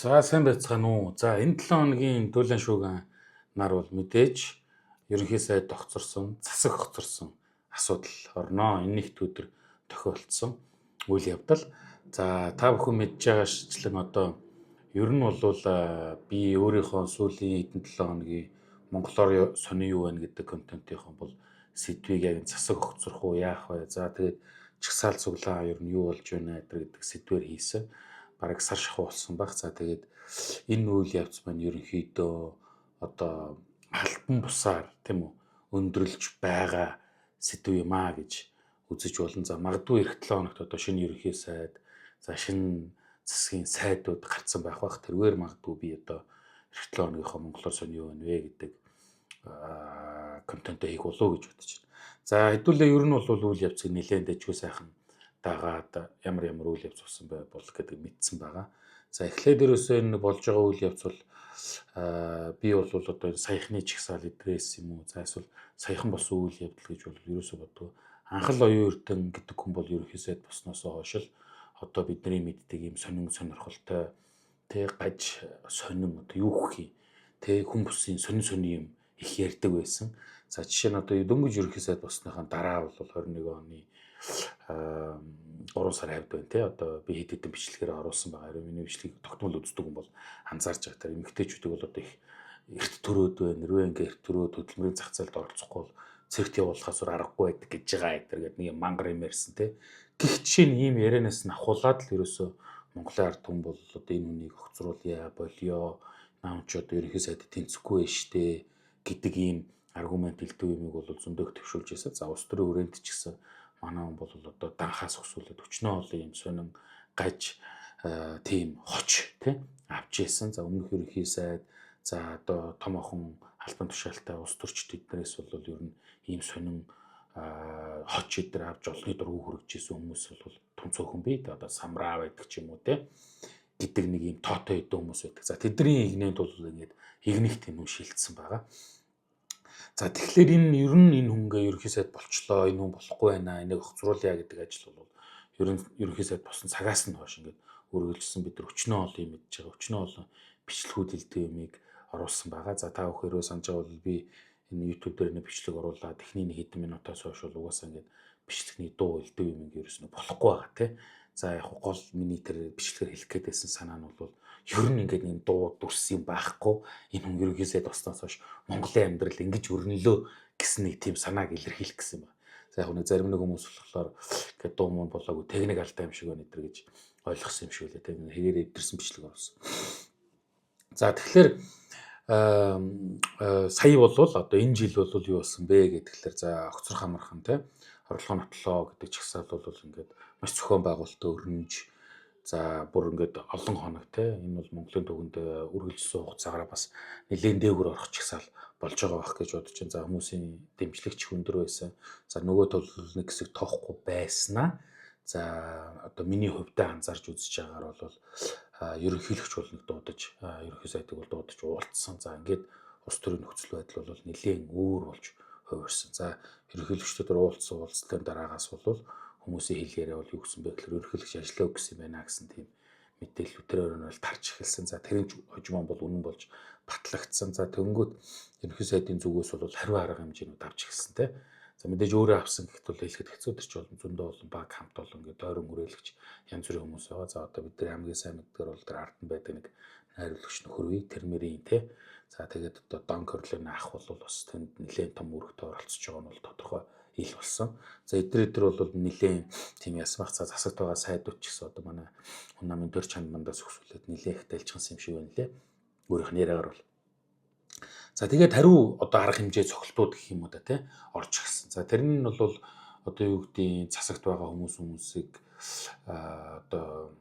За сайн байцгаана уу. За энэ 7 хоногийн дүүлэн шууган нар бол мэдээж ерөнхий сайд тогтцорсон, засаг хоцорсон асуудал орноо. Энэ нэгт өдөр тохиолдсон үйл явдал. За та бүхэн мэдж байгаачлан одоо ер нь бол би өөрийнхөө сүүлийн хэдэн 7 хоногийн монголоор сони юу байна гэдэг контентынхон бол сэдвийг яг засаг хоцрох уу яах вэ? За тэгээд чагсаал цуглаа ер нь юу болж байна гэдэг сэдвээр хийсэн. Бараг сар шахуу болсон баг. За тэгээд энэ үйл явц маань ерөнхийдөө одоо альбан бусаар тийм үү өндөрлж байгаа сэдв юм аа гэж үзэж болно. За магадгүй эх 7 хоногт одоо шинэ ерөнхий сайд, за шинэ засгийн сайдууд гарцсан байх бах. Тэргээр магадгүй би одоо эх 7 хоногийнхоо монголоор сони юу вэ гэдэг контент хийх болов гэж бодож байна. За хэдүүлээ ер нь бол үйл явцыг нэлээд дэжгүй сайхан дагаад ямар үйл явц болсон бай бол гэдэг мэдсэн байгаа. За эхлээд ерөөсөө энэ болж байгаа үйл явц бол би бол одоо саяхны чагсаал эдрээс юм уу. За эсвэл саяхан болсон үйл явдал гэж бол ерөөсөө боддог. Анхал оюун эрдэнэ гэдэг хүн бол ерөнхий сайд босноос хойш л одоо бидний мэддэг юм сонин сонирхолтой тэг гаж сонин одоо юу гэх юм тэг хүн бүсийн сонин юм их ярьдаг байсан. За жишээ нь одоо дөнгөж ерөнхий сайд босныхаа дараа бол 21 оны 3 сар хавьд байна те одоо би хэд хэдэн бичлэгээр оруулсан байгаа. Миний бичлэгийг тогтмол үздэг хүн бол анзаарч байгаа. Тэр эмэгтэйчүүдийг бол одоо их эрт төрөөд байна. Нэрвээ ингээ эрт төрөөд хөдөлмөрийн зах зээлд оролцохгүй бол цэгт явуулахаас аргагүй байдаг гэж байгаа гэдэг нэг юм мангар юм ярьсан те. Гэх жишээ нь ийм ярианаас нь ахуулаад л ерөөсөө Монголын ард түмэн бол одоо энэ үнийг огцруулъя, болио, наамч одоо ерөнхий сайд тэнцэхгүй байж штэ гэдэг ийм аргумент хэлдэг юмыг бол зөндөөх төвшүүлж байсан. За улс төрийн хүрээнд ч гэсэн манай хүн бол одоо данхаас өсвөлөд өчнөө олон юм сонин гаж тийм хоч тий авч ийсэн. За өмнөх ерөнхий сайд за одоо том охон албан тушаалтай улс төрчд эднээс бол ер нь ийм сонин хоч эдэр авч олонний дургу хөргөж ийсэн хүмүүс бол том цөөхөн бий. Одоо самраа байдаг ч юм уу тий гэдэг нэг ийм тоотой хэдэн хүмүүс байдаг. За тэдний игнэнд бол ингээд игнэгт юм шилжсэн байгаа. За тэгэхээр энэ ер нь энэ хүнгээ ерөнхий сайд болчлоо, энэ хүн болохгүй байна, энийг огцруулъя гэдэг ажил бол ерөнхий сайд босон цагаас нь хойш ингээд үргэлжилсэн. Бид нар өчнөө олон юм мэдж байгаа. Өчнөө олон бичлэгүүд хэлдэг юмыг оруулсан байгаа. За та бүхэн санаж байгаа бол би энэ YouTube дээр нэг бичлэг оруулаад эхний нэг хэдэн минутаас хойш бол угаасаа ингээд бичлэгний дуу хэлдэг юм ингээд ерөөснө болохгүй байгаа тий. За яг гол миний тэр бичлэгээр хэлэх гээд байсан санаа нь бол ер нь ингээд нэг дуу дүрс юм байхгүй. Энэ хүн ерөнхий сайд босноос хойш Монголын амьдрал ингэж өрнөлөө гэсэн нэг тийм санааг илэрхийлэх гэсэн юм байна. За яг нэг зарим нэг хүмүүс болохоор ингээд дуу мөн болоогүй техник алдаа юм шиг байна өдр гэж ойлгосон юм шиг үлээ. Тэг хэгээр эвдэрсэн бичлэг оруулсан. За тэгэхээр сая болвол одоо энэ жил бол юу болсон бэ гэхээр за огцрох амархан тий орлогоо нотлоо гэдэг чагсаал бол ингээд маш зохион байгуулалттай өрнөж за бүр ингээд олон хоног те энэ бол Монголын төвөнд үргэлжилсэн хугацаагаар бас нэлээд дээгүүр орох чагсаал болж байгаа байх гэж бодож байна. За хүмүүсийн дэмжлэгч өндөр байсан. За нөгөө тул нэг хэсэг тоохгүй байснаа. За одоо миний хувьдаа анзаарч үзэж байгаагаар бол ерөнхийлөгч бол нэг дуудаж ерөнхий сайдыг бол дуудаж уулзсан. За ингээд улс төрийн нөхцөл байдал бол нэлээд өөр болж хувирсан. За ерөнхийлөгчдөөр уулзсан дараагаас бол хүмүүсийн хэл яриа бол юу гэсэн бэ гэхээр ерөнхийлөгч ажиллаа өгсөн юм байна гэсэн тийм мэдээлэл өдрөөр нь бол тарж эхэлсэн. За тэрэн хожимон бол үнэн болж батлагдсан. За тэнгүүд ерөнхий сайдын зүгээс бол хариу арга хэмжээнүүд авч эхэлсэн те. За мэдээж өөрөө авсан гэхэд бол хэлэхэд хэцүү төрч болно. Зөндөө олон баг хамт олон ингээд ойрон хүрээлэгч янз бүрийн хүмүүс байгаа. За одоо бид нар хамгийн сайн мэддгээр бол тэр ард нь байдаг нэг найруулагч нөхөр үе термэрийн те. За тэгээд одоо Дон Корлеоны ах бол бас тэнд нэлээд том үүрэгтэй оролцож байгаа нь бол тодорхой ил болсон. За эдгээр бол нэлээд тийм ясмах засагт байгаа сайдууд ч гэсэн одоо манай хүн намын төр чанд мандаас өсвөлээд нэлээд их дэлжчихсэн юм шиг байна лээ. Өөрийнх нь яриагаар бол. За тэгээд хариу одоо арга хэмжээ цогцолтууд гэх юм уу да тий орж ирсэн. За тэр нь бол одоо юу гэдгийг засагт байгаа хүмүүсийг одоо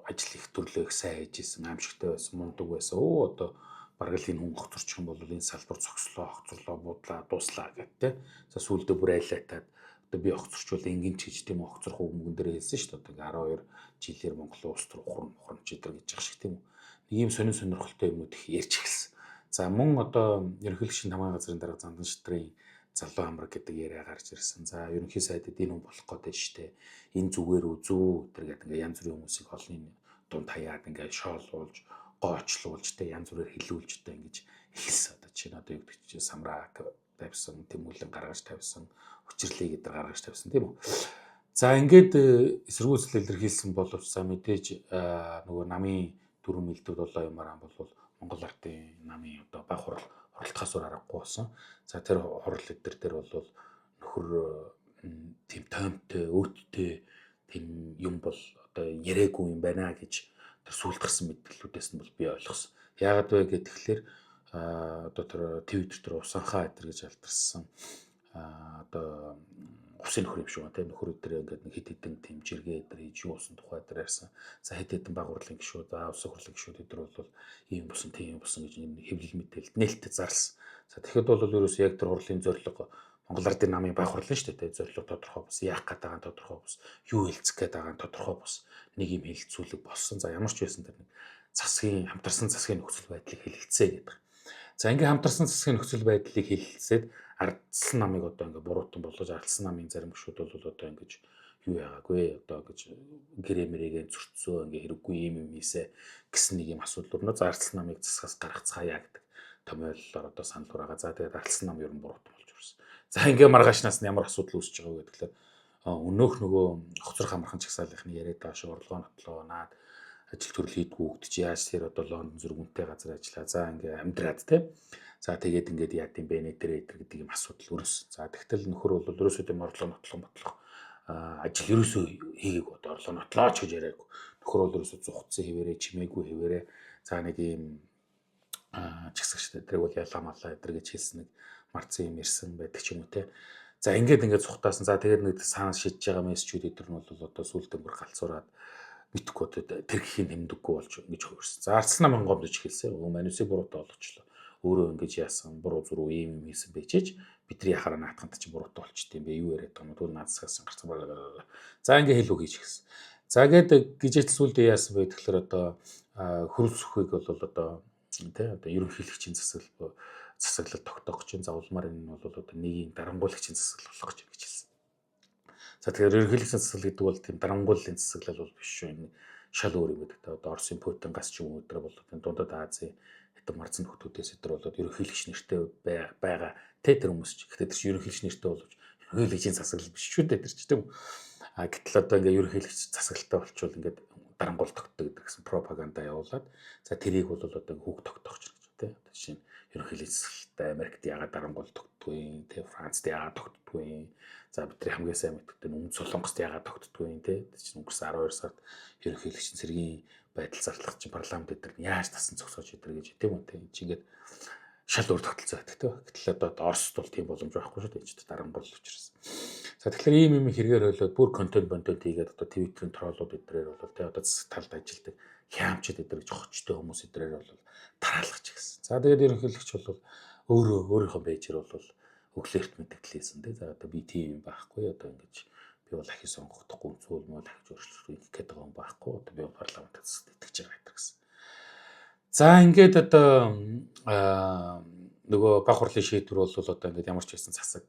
ажил их төрлөөх сайн хийжсэн, аимшигтай байсан, мундаг байсан. Одоо бараг л энэ хүн хоцорчих юм бол энэ салбар зогслоо, хоцорлоо, буудлаа, дуслаа гэдэг тий. За сүүлдээ бүр айлайтаад одоо би хоцорчвол энгийн ч гэж тийм хоцорох өмнө дээр хэлсэн шүү дээ. Одоо 12 жилээр Монголын улс төр ухрам ч гэдэг гэж байгаа шиг тийм үү. Нэг юм сонирхолтой юмнууд их ярьж эхэлсэн. За мөн одоо ерөнхийлөгчийн тамгын газрын дарга Зандан шидрийн залуу хамраг гэдэг яриа гарч ирсэн. За ерөнхий сайдад энэ хүн болох гэдэг штэ. Энэ зүгээр үзүү тэр гэдэг ингээ янз бүрийн хүмүүсийг олны дунд хаяад ингээд шоолуулж, гоочлуулж тэ янз бүрээр хилүүлж тэ ингэж эхэлсэн. Одоо чинь одоо юу гэдэг чинь самраа тавьсан, тэмүүлэн гаргаж тавьсан, хүчирлийг эдэр гаргаж тавьсан тийм үү. За ингээд эсэргүүцэл илэрхийлсэн боловч за мэдээж нөгөө намын дөрвөн мэлдүүд болоо юмараа бол Монгол ардын намын одоо баг хуралдахаас өөр аргагүй болсон. За тэр хурал эдэр дээр бол нөхөр тийм тоймтой, өөдтэй тийм юм бол одоо яриаггүй юм байна гэж тэр сүүлд гарсан мэдээллүүдээс нь бол би ойлгосон. Яагаад вэ гэхээр одоо тэр Твиттер дээр усанхаа эдэр гэж алдарсан одоо усын нөхөр юм шиг байна тийм нөхөр өдрөө ингээд нэг хэд хэдэн тийм жиргээ эдэр хийж юу усан тухай эдэр ярьсан. За хэд хэдэн баг хурлын гишүүд, усын хурлын гишүүд эдэр бол ийм бусан тийм бусан гэж нэг хэвлэл мэдээлэл нээлттэй зарлсан. За тэгэхэд бол ерөөсөө яг тэр хурлын зорилго Монгол ардын намын баг хурлын шүү дээ. Зорилго тодорхой бус, яах гээд байгаа нь тодорхой бус, юу хэлцэх гээд байгаа нь тодорхой бус. Нэг юм хэлэлцүүлэг болсон. За ямар ч байсан тэр нэг засгийн хамтарсан засгийн нөхцөл байдлыг хэлэлцээ гэдэг. За ингээ хамтарсан засгийн нөхцөл байдлыг хэлэлцээд ардсан намыг одоо ингээ буруутан болгож ардсан намын зарим гишүүд бол одоо ингэж юу яагаагүй одоо гэж гэрэмэрээгээ зөрчсөө ингээ хэрэггүй юм хийсэ гэсэн нэг юм асуудал өрнө. За ардсан намыг засгаас гаргацгаая гэдэг томьёоллоор одоо санал хураага. За тэгээд ардсан нам ер нь буруутан болж ирсэн. За ингээ маргаашнаас нь ямар асуудал үүсэж байгааг гэхээр өнөөх нөгөө хоцрох амархан чагсаалынхны яриад байгаа шиг орлогоо нотлоо наад ажил төрөл хийдгүү хөгдөж яаж тэр одоо Лондон зүргэнтэй газар ажиллаа. За ингээ амьдраад те. За тэгээд ингээд яа гэм бэ нэ тэр гэдэг юм асуудал өрөөс. За тэгтэл нөхөр бол ерөөсөө тийм орлого нотлох ажил ерөөсөө хийгээг одоо орлого нотлооч гэж яриаггүй. Нөхөр бол ерөөсөө зүхцсэн хэвээрээ чимээгүй хэвээрээ за нэг юм чигсагчтай тэрийг бол ялаа малаа эдэр гэж хэлсэн нэг марцсан юм ирсэн байдаг ч юм уу те. За ингээд цухтаасан. За тэгээд нэг саанс шидэж байгаа мессежүүд эдэр нь бол одоо сүултэн бүр галцуураад мэдхгүй одоо тэр гэхийн нэмдэггүй болж ингэж хөрсөн. За ардсан намын гомдож эхэлсэн. Манусыг буруутай болгочлоо. Өөрөө ингэж яасан буруу зуруу ийм юм хийсэн байжээч бидний яхаараа наатахад чи буруутай болчтой юм бэ? Юу яриад байгаа юм? Тэгвэл наацсагсан гарцсан болоо. За ингээ хэлүү хийж гисэн. За гээд гижэтэл сүулдэ яасан бэ тэгэхээр одоо хөрөлсөхийг бол одоо тий одоо ерөнхийлөгчийн засаглал тогтоох гэж заавалмаар энэ нь бол одоо нэгийн дарангуулагчийн засаглал болох гэж хэлсэн. За тэгэхээр ерөнхийлөгчийн засаглал гэдэг бол тийм дарангууллын засаглал бол биш шүү. Энэ шал өөр юм гэдэг. Одоо Оросын Путин гас ч юм уу өдрө бол дундад Азийн хэдэн марцсан нөхдүүдээс өдр болоод ерөнхийлөгч нэртэй байгаа тэр хүмүүс ч гэхдээ тэр чинь ерөнхийлөгч нэртэй боловч ерөнхийлөгчийн засаглал биш шүү дээ тэр чинь тийм үү. Гэтэл одоо ингээ ерөнхийлөгч засаглалтай болчвол ингээ дарангуул тогтдог гэдэг гэсэн пропаганда явуулаад за тэрийг бол одоо хүүг тогтоох гэж байна тийм. Жишээ нь ерөнхийлөгч засаглалтай Америкт яагаад дарангуул тогтдгүй тийм Францд яагаад тогтдгүй. За бидний хамгийн сайн мэддэг нь Өмнөд Солонгост яагаад тогтдгүй тийм. Тэр чинь өнгөрсөн 12 сард ерөнхийлөгчийн цэргийн байдал зарлах чинь парламент дээр яаж тасан зогсоож идэр гэж тийм үү тийм чи ингээд шал өөр тогтолцоо байдаг тийм. Гэтэл одоо Оросд бол тийм боломж байхгүй шүү дээ. Дарангуул учраас. За тэгэхээр ийм юм хэрэгээр хойлоод бүр контент хийгээд одоо Твиттерийн троллууд эдрээр бол тийм одоо засаг талд ажилладаг хямчд эдэр гэж хочтой хүмүүс эдрээр бол тараалгач гэсэн. За тэгээд ерөнхийлөгч бол өөрийнхөө пэйжээр бол өглөөрт мэдээлэл хийсэн тийм. За одоо би тийм юм байхгүй одоо ингэж би бол ахи сонгохдохгүй зүйл мөн ахиж өөрчлөлт хийх гэдэг юм байхгүй. Одоо би парламент засагт итгэж байгаа гэсэн. За ингээд одоо нөгөө баг хурлын шийдвэр бол одоо ингээд ямар ч байсан засаг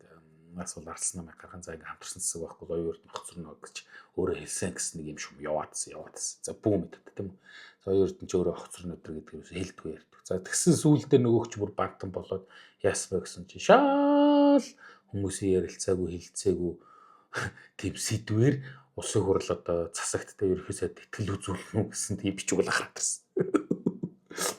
нас бол ардсан намайг гарган за ингээд хамтарсан засаг байхгүй оюун эрдэнэ хоцорно гэж өөрөө хэлсэн гэсэн нэг юм шум яваадсан. За бүү мэддэг тийм үү. За оюун эрдэнэ ч өөрөө хоцорно өдр гэдэг хэлдэггүй ярьдаг. За тэгсэн сүүлдээ нөгөөч бүр бантан болоод яасан бэ гэсэн чи шаал хүмүүсийн ярилцаагүй хэлцээгүй тийм сэдвээр улсын хурл одоо засагттай ерөнхий сайд итгэл үзүүлнэ гэсэн тийм бичиг бол гаргасан.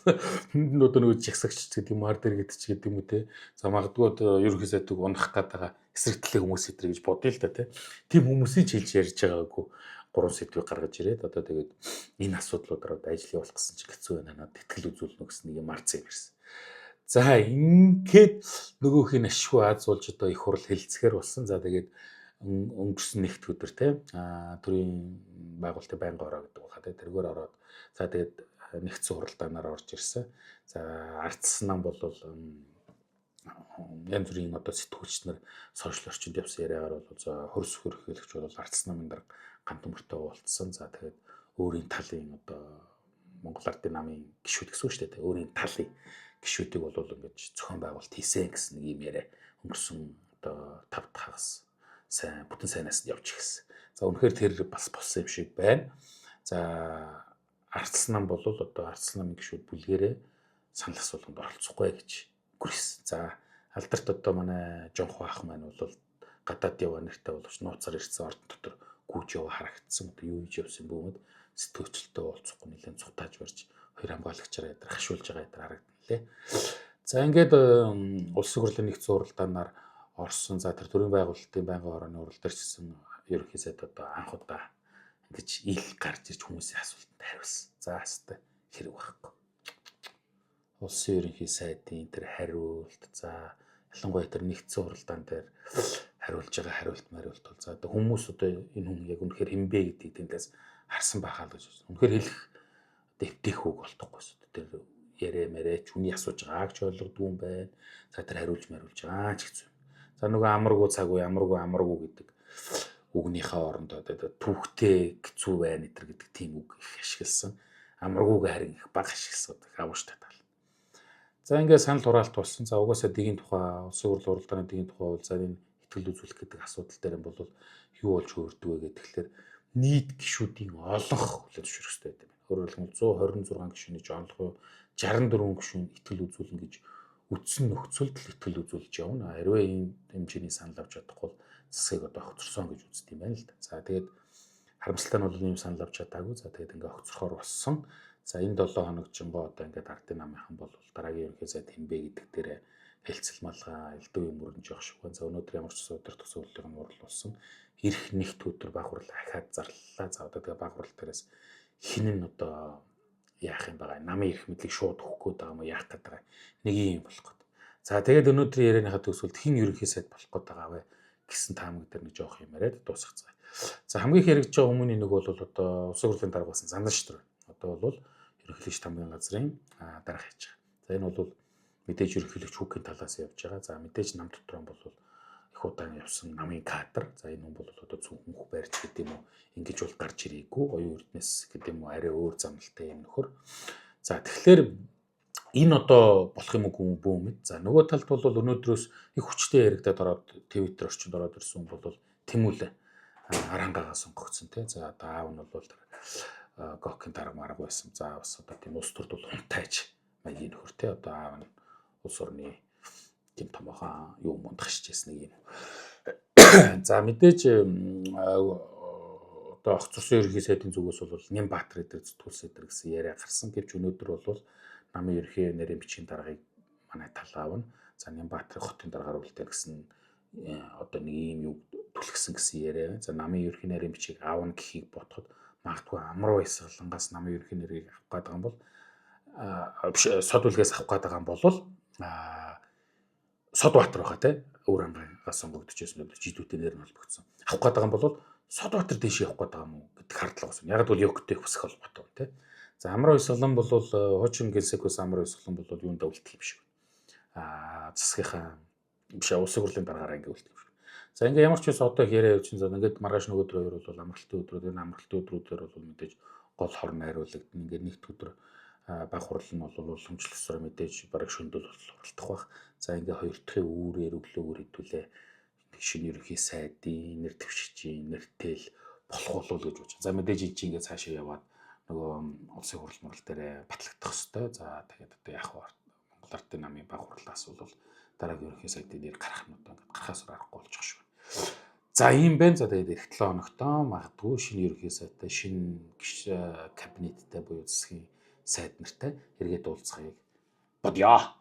Одоо нөгөө жагсагч гэдэг юм ар дээр гэдэг ч гэдэг юм үү те. За магадгүй одоо ерөнхий сайдыг унах гэдэг эсрэгтлээ хүмүүс эдэр гэж бодъё л да те. Тийм хүмүүсийн хэлж ярьж байгаагүй 3 сэдвийг гаргаж ирээд одоо тэгээд энэ асуудлуудаар одоо ажил явуулах гэсэн чинь хэцүү байна надад итгэл үзүүлнэ гэсэн нэг юм арц юм ирсэн. За ингээд нөгөөх нь ашгүй аазуулж одоо их хурл хэлцгээр болсон. За тэгээд өнгөрсөн нэгд өдөр те төрийн байгуулалтын байнгын ороо гэдэг баха те тэргээр ороод за тэгээд нэгдсэн хуралдаанаар орж ирсэн. За ардсан нам бол янз бүрийн одоо сэтгүүлч нар сошиал орчинд явсан яриагаар бол за хөрс хөрхөөлөгч бол ардсан намын дарга гант өмөртэй уулзсан. За тэгээд өөрийн талын одоо Монгол ардын намын гишүүд гэсэн үг шүү дээ. Өөрийн талын гишүүдийг бол ингэж зохион байгуулалт хийсэн гэсэн нэг юм яриа өнгөрсөн одоо 5 дахь хагас сайн бүтэн сайнаас нь явж ирсэн. За үнэхээр тэр бас болсон юм шиг байна. За Ардсан нам бол одоо ардсан намын гишүүд бүлгэрээ санал асуулганд оролцохгүй гэж гүрсэн. За алдарт одоо манай Жонхоо ах маань бол гадаад яваа нэртэй боловч нууцаар ирсэн ордон дотор гүйж яваа харагдсан. Одоо юу хийж явсан бүүмэд сэтгүүлчтэй уулзахгүй нэлээд цухтааж барьж хоёр хамгаалагчаараа ядар хашуулж байгаа ядар харагдана лээ. За ингээд улсын хурлын нэгдсэн уралдаанаар орсон. За тэр төрийн байгуулалтын байнгын хорооны урал дээр ч гэсэн ерөнхий сайд одоо анх удаа ингэж ил гарч ирж хүмүүсийн асуултанд хариулсан. За хэвээр хэрэг байхгүй. Улсын ерөнхий сайдын тэр хариулт за ялангуяа тэр нэгдсэн уралдаан дээр хариулж байгаа хариулт бол за одоо хүмүүс одоо энэ хүн яг үнэхээр хинбэ гэдгийг тэндээс харсан байхаа л гэж байна. Үнэхээр хэлэх дэвтэх үг болтохгүй шүү. Тэр ярэ мэрэ чүний асууж байгааг ч ойлгодгүй юм байна. За тэр хариулж байгаа ч хэцүү. За нөгөө амаргүй цаг уу амаргүй гэдэг үгнийхээ орондоо түүхтэй хэцүү байна гэдэг тийм үг их ашигласан. Амаргүйг харин их бага ашигласан авууштай тал. За ингээд санал хураалт болсон. За угаасаа дэгийн тухай улсын хурлын уралдааны дэгийн тухай бол за энэ итгэл үзүүлэх гэдэг асуудал дээр бол юу болж хөөрдөг вэ гэхээр нийт гишүүдийн олонх хүлээж зөвшөөрөхтэй байдаг. Өөрөөр хэлбэл 126 гишүүний жонлох 64 гишүүн итгэл үзүүлнэ гэж үтсэн нөхцөлд л итгэл үзүүлж явна. Хэрвээ энэ хэмжээний санал авч чадахгүй бол засгийг одоо огцорсон гэж үздэг юм байна л да. За тэгээд харамсалтай нь бол ийм санал авч чадаагүй. За тэгээд ингээ огцорхоор болсон. За энэ 7 хоног жингоо одоо ингээд ардын намынхан бол дараагийн ерөнхий сайд хэмбэ гэдэг дээр хэлцэл малгай элдв юм өрнж явах шиг байна. За өнөөдөр ямар ч өдөр төсөөллийн урал болсон. Ирэх нэгт өдөр баг хурал ахаад зарлалаа. За одоо тэгээ баг хурал дээрээс хин нь одоо яах юм байгаа. Намын ирэх мэдлийг шууд өгөх гээд байгаа юм уу яах гээд байгаа. Нэг юм болох гээд. За тэгээд өнөөдрийн ярианыхаа төгсгөлд хин ерөнхий сайд болох гээд байгаа вэ гэсэн таамаг дээр нэг жоох юм яриад дуусгацгаая. За хамгийн их хэрэгж байгаа хүмүүний нэг бол одоо улсын хурлын дарга басан Занданшир байна. Одоо бол ерөнхийлөгч тамгын газрын дарга хийж байгаа. За энэ бол мэдээж ерөнхийлөгч хүүгийн талаас явж байгаа. За мэдээж нам дотор нь бол их удаан явсан намын кадр. За энэ хүн бол одоо зөвхөн барьж гэдэг юм уу ингэж бол гарч ирээгүй. Оюун эрдэнэс гэдэг юм уу арай өөр замналтай юм нөхөр. За тэгэхээр энэ одоо болох юм уу бүүмэд. За нөгөө талд бол өнөөдрөөс их хүчтэй яригадад ороод Twitter орчинд ороод ирсэн хүн бол Тэмүүлэн арангагаа сонгогдсон тий. За одоо аав нь бол Гокийн дарга марга байсан. За бас одоо тийм улс төрд бол хунтайж маягийн нөхөр тий. Одоо аав нь улс орны тийм томоохон юу мундах шижсэн нэг юм. За мэдээж одоо огцорсон ерөнхий сайдын зүгээс бол Нямбаатар эдэр зүтгүүлсэн эдэр гэсэн яриа гарсан. Гэвч өнөөдөр бол намын ерөнхий нарийн бичгийн даргаыг манай талаав нь за Нямбаатарын хотын даргаар үлдээх гэсэн одоо нэг юм юу түлхсэн гэсэн яриа. За намын ерөнхий нарийн бичгийг аавна гэхийг бодоход магадгүй амар баясгалангаас намын ерөнхий нарийг авах гээд байгаа юм бол сод үлгээс авах гээд байгаа юм бол Содбаатар байхаа те өөр хамгаалаас сонгогдчихсэн л жидүүтэй нэр нь холбогдсон. Авах гээд байгаа юм бол Содбаатар дэше явах гээд байгаа юм уу гэдэг хардлага болсон. Яг бол Ёктэй хүсэх холбоотой те. За амар баясгалан бол хуучин гэлсэкөөс амар баясгалан бол юунд үлдэх юм шиг байна. Засгийнхаа биш улсын хурлын даргаараа ингэ үлдэх юм шиг. За ингээ ямар ч байсан одоо яриа явуулсан зав ингээд маргааш нөгөө өдөр хоёр бол амралтын өдрүүд энэ амралтын өдрүүдээр бол мэдээж гол хорн найруулагдана. Ингээ нэгд өдөр баг хурал нь бол уламжлалсаар мэдээж бараг шөндөл оролдох бах. За ингээ хоёр дахь үүрээр өглөөгөр хэдүүлээ шинэ ерөнхий сайдын нэр дэвшигчийн нэртэл болох болов гэж бодож. За мэдээж энэ чинь ингээ цаашаа яваад нөгөө улсын хурал мурал дээр батлагдах хэвээр. За тэгээд одоо яг Монгол Ардын намын баг хурлаас бол дараагийн ерөнхий сайдын нэр гарах нь одоо ингээ гарахаас аргагүй болж байгаа шүү. За ийм байна. За тэгээд эх 7 хоногтоо магадгүй шинэ ерөнхий сайдтай шинэ кабинеттай буюу засгийн сайд нартай эргээд уулзахыг бодъё.